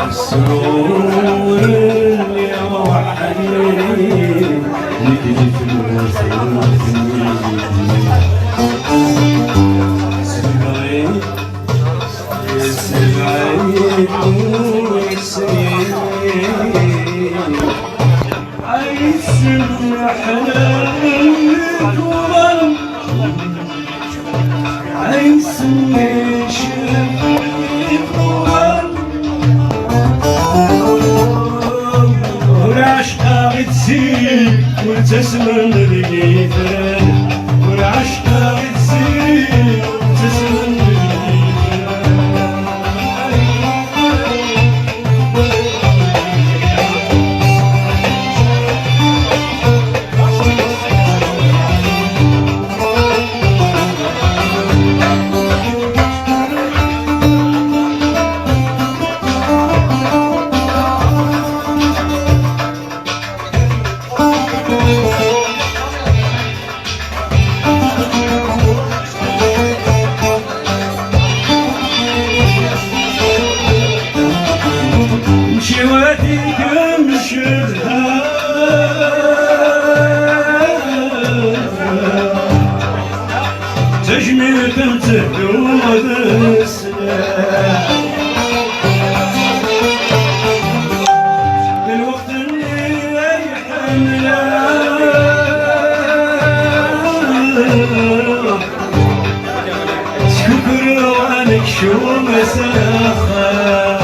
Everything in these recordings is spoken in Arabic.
السرور اللي وحدي نكذب وتسمن الجيفان والعشقة تسير وتسمن تجميل تهدود السلاح الوقت اللي يحمله شكر وانك شو مساخة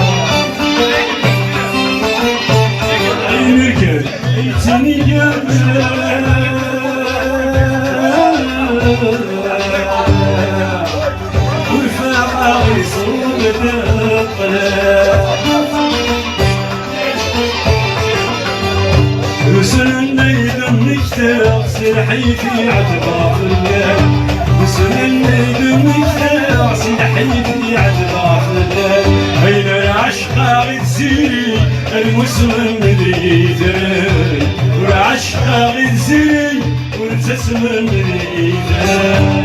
عينك ايتني قبله سلحي في عتباف الليل وسنني دمك سلحي في عتباف الليل هين العشقة تسيري المسلم مدري تري والعشقة تسيري والتسلم مدري تري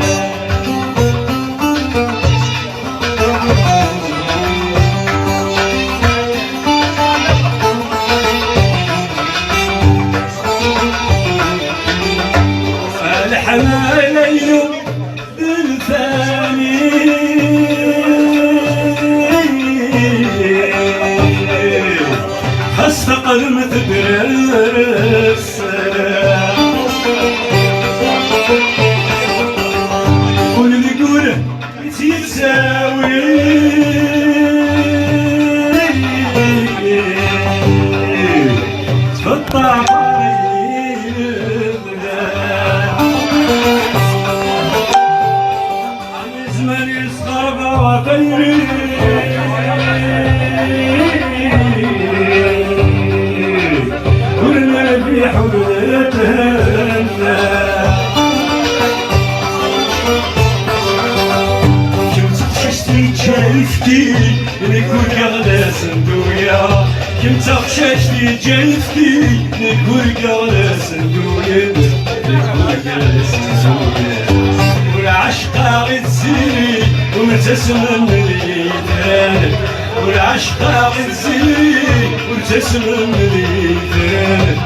حمالي الثاني خست قدم تدرس كل اللي يقوله يتساوي تفطع كلنا في حولتنا كنت خششتي جلفتي نقول قغلة صندوية كنت خششتي جلفتي نقول قغلة صندوية نقول قغلة صندوية والعشقة تسيري وتسمن اليدان والعشقة تسيري وتسمن اليدان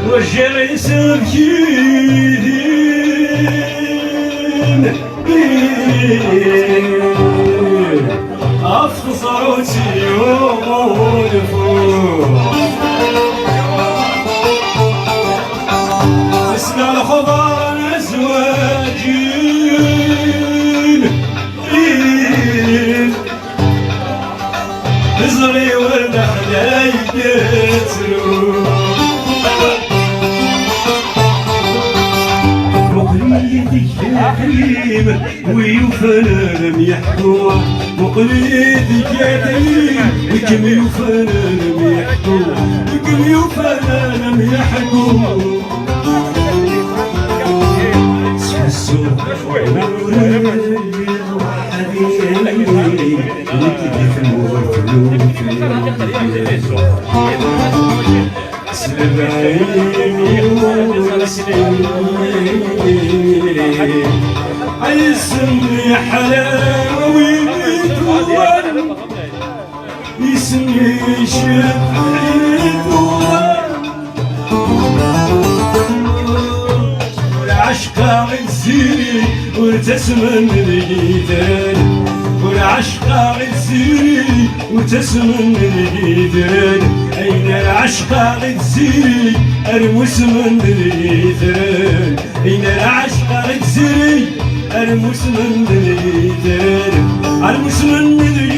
وجري سبكين أفخ صوتي يوم الفوق اسمع الخضار أزواجين ازري والنحلة يكسرون تيم ويوفنا لم يحكوا وقليدك يا تيم وكم يوفنا لم يحكوا وكم يوفنا لم يحكوا السوق عيسمي حلاوة ويدوان يسمي شفعي والعشق عزيري وتسمن الجيتان والعشق عزيري وتسمن الجيتان أين العشق عزيري أرمس من الجيتان أين العشق عزيري أرمس من الجيتان أرمس من الجيتان